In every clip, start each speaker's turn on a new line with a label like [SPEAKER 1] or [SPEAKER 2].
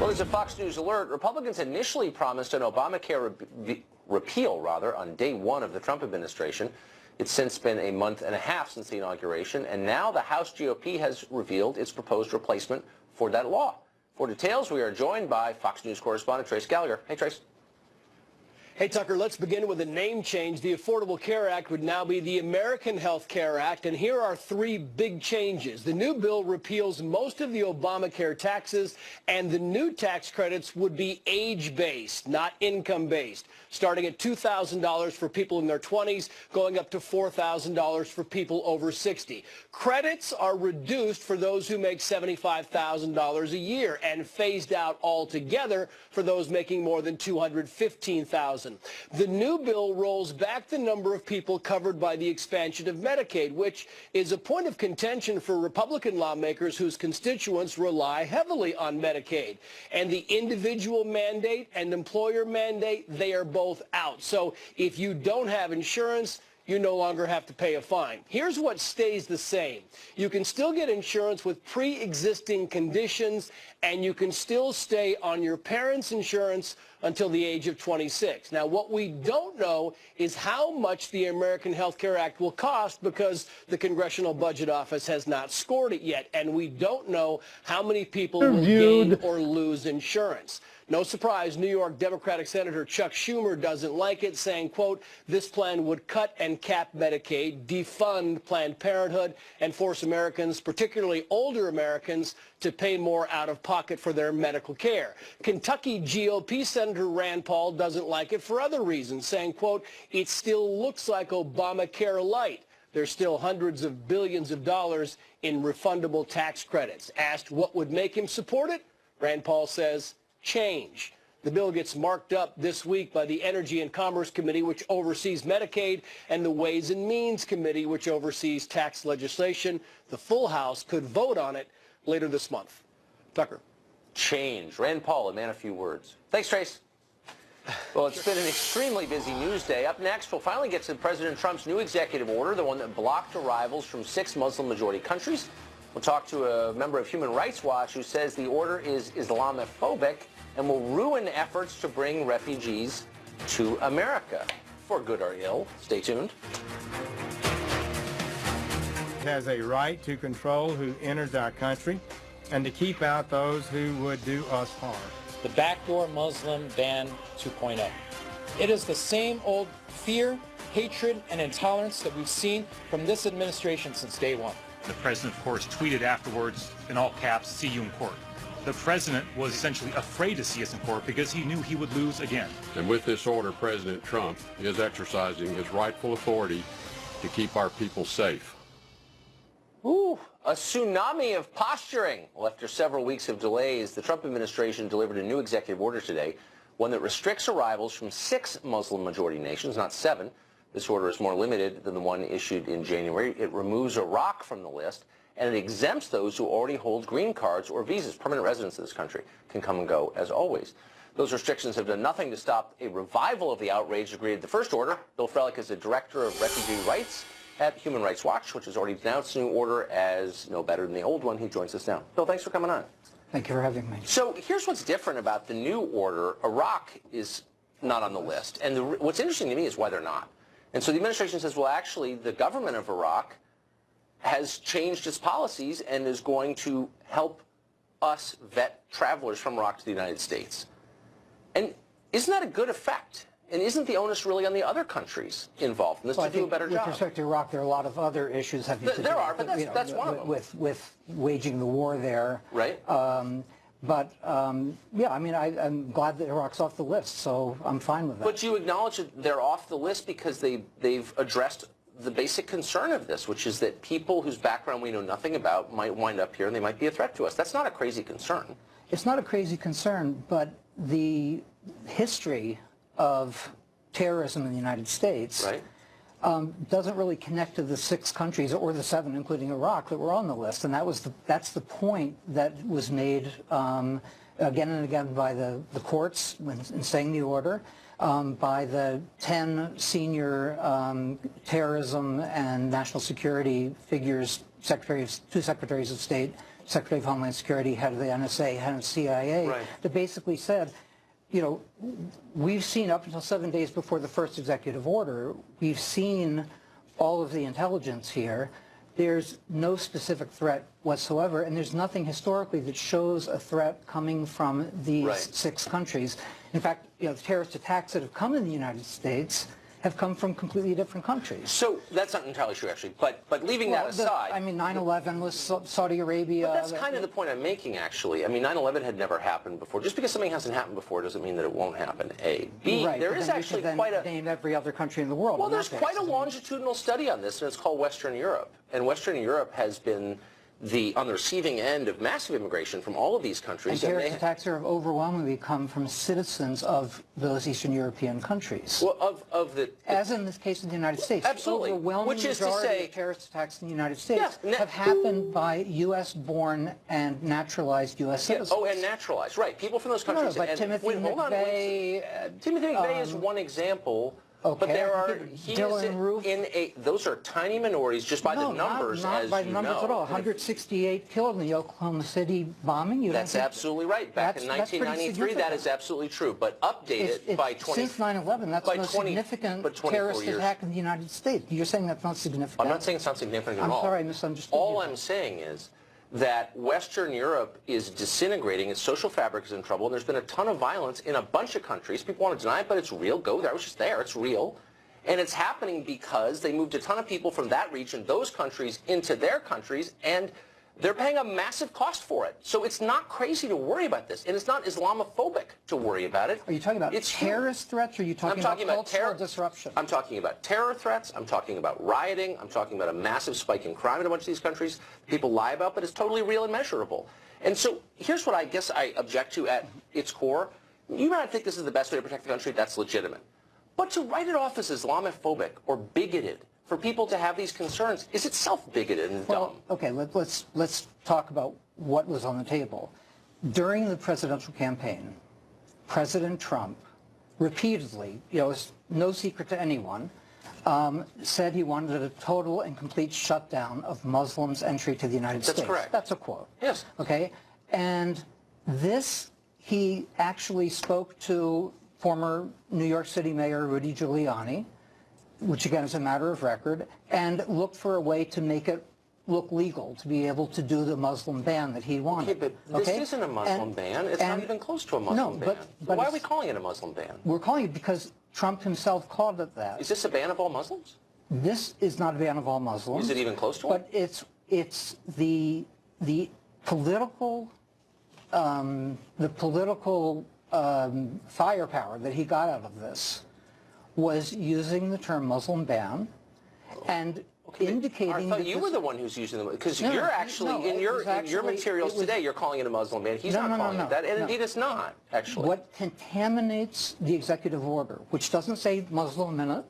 [SPEAKER 1] Well, there's a Fox News alert. Republicans initially promised an Obamacare repeal on day one of the Trump administration. It's since been a month and a half since the inauguration, and now the House GOP has revealed its proposed replacement for that law. For details, we are joined by Fox News correspondent Trace Gallagher. Hey, Trace.
[SPEAKER 2] Hey, Tucker, let's begin with a name change. The Affordable Care Act would now be the American Health Care Act, and here are three big changes. The new bill repeals most of the Obamacare taxes, and the new tax credits would be age-based, not income-based, starting at $2,000 for people in their 20s, going up to $4,000 for people over 60. Credits are reduced for those who make $75,000 a year and phased out altogether for those making more than $215,000. The new bill rolls back the number of people covered by the expansion of Medicaid, which is a point of contention for Republican lawmakers whose constituents rely heavily on Medicaid. And the individual mandate and employer mandate, they are both out. So if you don't have insurance, you no longer have to pay a fine. Here's what stays the same. You can still get insurance with pre-existing conditions, and you can still stay on your parents' insurance until the age of 26. Now, what we don't know is how much the American Health Care Act will cost, because the Congressional Budget Office has not scored it yet, and we don't know how many people will gain or lose insurance. No surprise, New York Democratic Senator Chuck Schumer doesn't like it, saying, quote, this plan would cut and cap Medicaid, defund Planned Parenthood, and force Americans, particularly older Americans, to pay more out of pocket for their medical care. Kentucky GOP Senator Rand Paul doesn't like it for other reasons, saying, quote, it still looks like Obamacare light. There's still hundreds of billions of dollars in refundable tax credits. Asked what would make him support it, Rand Paul says, change. The bill gets marked up this week by the Energy and Commerce Committee, which oversees Medicaid, and the Ways and Means Committee, which oversees tax legislation. The full House could vote on it later this month. Tucker.
[SPEAKER 1] Change. Rand Paul, a man of few words. Thanks, Trace. Well, it's been an extremely busy news day. Up next, we'll finally get to President Trump's new executive order, the one that blocked arrivals from 6 Muslim-majority countries. We'll talk to a member of Human Rights Watch who says the order is Islamophobic and will ruin efforts to bring refugees to America. For good or ill, stay tuned.
[SPEAKER 3] Has a right to control who enters our country and to keep out those who would do us harm.
[SPEAKER 4] The backdoor Muslim ban 2.0. It is the same old fear, hatred, and intolerance that we've seen from this administration since day one.
[SPEAKER 5] The president, of course, tweeted afterwards in all caps, "See you in court." The president was essentially afraid to see us in court because he knew he would lose again.
[SPEAKER 6] And with this order, President Trump is exercising his rightful authority to keep our people safe.
[SPEAKER 1] Ooh, a tsunami of posturing. Well, after several weeks of delays, the Trump administration delivered a new executive order today, one that restricts arrivals from 6 Muslim-majority nations, not 7. This order is more limited than the one issued in January. It removes Iraq from the list, and it exempts those who already hold green cards or visas. Permanent residents of this country can come and go as always. Those restrictions have done nothing to stop a revival of the outrage that greeted the first order. Bill Frelick is the director of refugee rights at Human Rights Watch, which has already denounced the new order as no better than the old one. He joins us now. Bill, thanks for coming on.
[SPEAKER 7] Thank you for having me.
[SPEAKER 1] So here's what's different about the new order. Iraq is not on the list. And what's interesting to me is why they're not. And so the administration says, well, actually, the government of Iraq has changed its policies and is going to help us vet travelers from Iraq to the United States. And isn't that a good effect? And isn't the onus really on the other countries involved in this to do a better job?
[SPEAKER 7] With respect to Iraq, there are a lot of other issues having to do
[SPEAKER 1] that's one of them.
[SPEAKER 7] With waging the war there.
[SPEAKER 1] Right.
[SPEAKER 7] Yeah, I mean, I'm glad that Iraq's off the list, so I'm fine with that.
[SPEAKER 1] But you acknowledge that they're off the list because they've addressed the basic concern of this, which is that people whose background we know nothing about might wind up here and they might be a threat to us. That's not a crazy concern.
[SPEAKER 7] It's not a crazy concern, but the history of terrorism in the United States doesn't really connect to the 6 countries or the 7, including Iraq, that were on the list. And that's the point that was made again and again by the courts in saying the order, by the 10 senior terrorism and national security figures, 2 secretaries of state Secretary of Homeland Security, head of the NSA, head of the CIA, that basically said, you know, we've seen up until 7 days before the first executive order, we've seen all of the intelligence here. There's no specific threat whatsoever, and there's nothing historically that shows a threat coming from these 6 countries. In fact, you know, the terrorist attacks that have come in the United States have come from completely different countries.
[SPEAKER 1] So that's not entirely true, actually. But leaving that aside,
[SPEAKER 7] I mean, 9/11 was Saudi Arabia.
[SPEAKER 1] But that's kind of the point I'm making, actually. I mean, 9/11 had never happened before. Just because something hasn't happened before doesn't mean that it won't happen. A. B. There is actually quite a
[SPEAKER 7] name every other country in the world.
[SPEAKER 1] Well, there's quite a longitudinal study on this, and it's called Western Europe. And Western Europe has been on the receiving end of massive immigration from all of these countries.
[SPEAKER 7] And terrorist attacks have overwhelmingly come from citizens of those Eastern European countries.
[SPEAKER 1] Well,
[SPEAKER 7] as in this case in the United States.
[SPEAKER 1] Absolutely.
[SPEAKER 7] The overwhelming majority of terrorist attacks in the United States have happened by U.S.-born and naturalized U.S. citizens.
[SPEAKER 1] Oh, and naturalized, right. People from those countries.
[SPEAKER 7] No, but Timothy McVeigh...
[SPEAKER 1] Timothy McVeigh is one example.
[SPEAKER 7] Okay,
[SPEAKER 1] but there are
[SPEAKER 7] Dylan Roof.
[SPEAKER 1] Those are tiny minorities just by the numbers,
[SPEAKER 7] not by the numbers at all. 168 killed in the Oklahoma City bombing.
[SPEAKER 1] That's absolutely right. Back in 1993, that is absolutely true. But updated by 20.
[SPEAKER 7] Since 9/11, that's the most significant terrorist attack in the United States. You're saying that's not significant?
[SPEAKER 1] I'm not saying it's not significant at all.
[SPEAKER 7] I'm sorry, I misunderstood you.
[SPEAKER 1] All I'm saying is that Western Europe is disintegrating, its social fabric is in trouble, and there's been a ton of violence in a bunch of countries. People want to deny it, but it's real. Go there. I was just there. It's real. And it's happening because they moved a ton of people from that region, those countries, into their countries, and they're paying a massive cost for it. So it's not crazy to worry about this, and it's not Islamophobic to worry about it.
[SPEAKER 7] Are you talking about terrorist threats, or are you talking about cultural disruption?
[SPEAKER 1] I'm talking about terror threats. I'm talking about rioting. I'm talking about a massive spike in crime in a bunch of these countries. People lie about, but it's totally real and measurable. And so here's what I guess I object to at its core. You might think this is the best way to protect the country. That's legitimate. But to write it off as Islamophobic or bigoted for people to have these concerns is itself bigoted and dumb.
[SPEAKER 7] Okay, let's talk about what was on the table. During the presidential campaign, President Trump repeatedly, you know, it's no secret to anyone, said he wanted a total and complete shutdown of Muslims' entry to the United States.
[SPEAKER 1] That's correct.
[SPEAKER 7] That's a quote.
[SPEAKER 1] Yes.
[SPEAKER 7] Okay, and this, he actually spoke to former New York City Mayor Rudy Giuliani, which again is a matter of record, and looked for a way to make it look legal, to be able to do the Muslim ban that he wanted.
[SPEAKER 1] Okay, but this isn't a Muslim ban. It's not even close to a Muslim ban. But why are we calling it a Muslim ban?
[SPEAKER 7] We're calling it because Trump himself called it that.
[SPEAKER 1] Is this a ban of all Muslims?
[SPEAKER 7] This is not a ban of all Muslims.
[SPEAKER 1] Is it even close to one?
[SPEAKER 7] But it's the political firepower that he got out of this was using the term Muslim ban and indicating
[SPEAKER 1] I thought you were the one who's using them, because you're actually, in your materials today, you're calling it a Muslim ban. He's not calling it that, and indeed it's not, actually.
[SPEAKER 7] What contaminates the executive order, which doesn't say Muslim in it,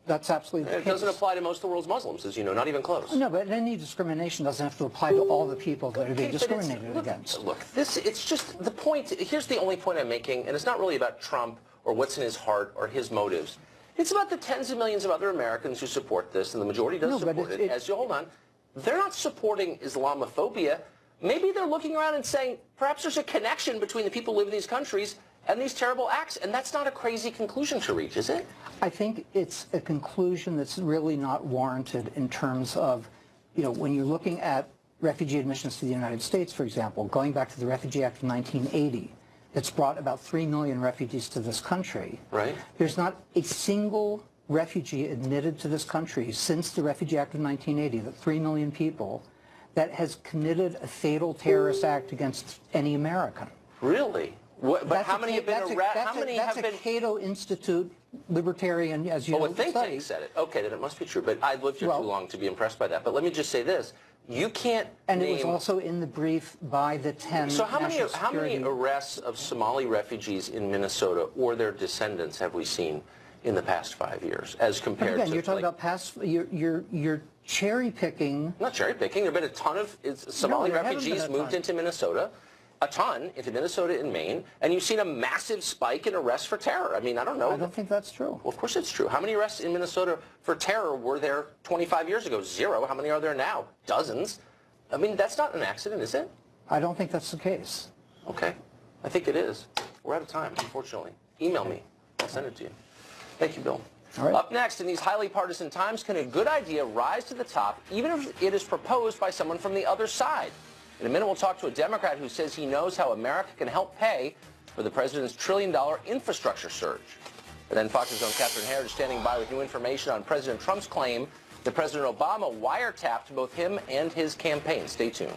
[SPEAKER 7] that's absolutely the case.
[SPEAKER 1] It doesn't apply to most of the world's Muslims, as you know, not even close.
[SPEAKER 7] No, but any discrimination doesn't have to apply to all the people that are being discriminated against.
[SPEAKER 1] Look, it's just the point. Here's the only point I'm making, and it's not really about Trump or what's in his heart or his motives. It's about the tens of millions of other Americans who support this, and the majority doesn't support it. As you hold on, they're not supporting Islamophobia. Maybe they're looking around and saying, perhaps there's a connection between the people who live in these countries and these terrible acts, and that's not a crazy conclusion to reach, is it?
[SPEAKER 7] I think it's a conclusion that's really not warranted in terms of, you know, when you're looking at refugee admissions to the United States, for example, going back to the Refugee Act of 1980, it's brought about 3 million refugees to this country.
[SPEAKER 1] Right.
[SPEAKER 7] There's not a single refugee admitted to this country since the Refugee Act of 1980, the 3 million people, that has committed a fatal terrorist act against any American.
[SPEAKER 1] Really? But how many have been arrested?
[SPEAKER 7] That's a Cato Institute libertarian, as you know.
[SPEAKER 1] Oh, a think tank said it. Okay, then it must be true. But I've lived here too long to be impressed by that. But let me just say this. You can't
[SPEAKER 7] And it was also in the brief by the 10
[SPEAKER 1] So how many arrests of Somali refugees in Minnesota or their descendants have we seen in the past 5 years, as compared
[SPEAKER 7] to...
[SPEAKER 1] You're
[SPEAKER 7] talking about past... You're cherry-picking...
[SPEAKER 1] Not cherry-picking. There have been a ton of Somali refugees moved into Minnesota. A ton into Minnesota and Maine, and you've seen a massive spike in arrests for terror. I mean, I don't know.
[SPEAKER 7] I don't think that's true.
[SPEAKER 1] Well, of course it's true. How many arrests in Minnesota for terror were there 25 years ago? 0. How many are there now? Dozens. I mean, that's not an accident, is it?
[SPEAKER 7] I don't think that's the case.
[SPEAKER 1] Okay. I think it is. We're out of time, unfortunately. Email me. I'll send it to you. Thank you, Bill.
[SPEAKER 7] All right.
[SPEAKER 1] Up next, in these highly partisan times, can a good idea rise to the top even if it is proposed by someone from the other side? In a minute, we'll talk to a Democrat who says he knows how America can help pay for the president's trillion-dollar infrastructure surge. And then Fox's own Catherine Herridge is standing by with new information on President Trump's claim that President Obama wiretapped both him and his campaign. Stay tuned.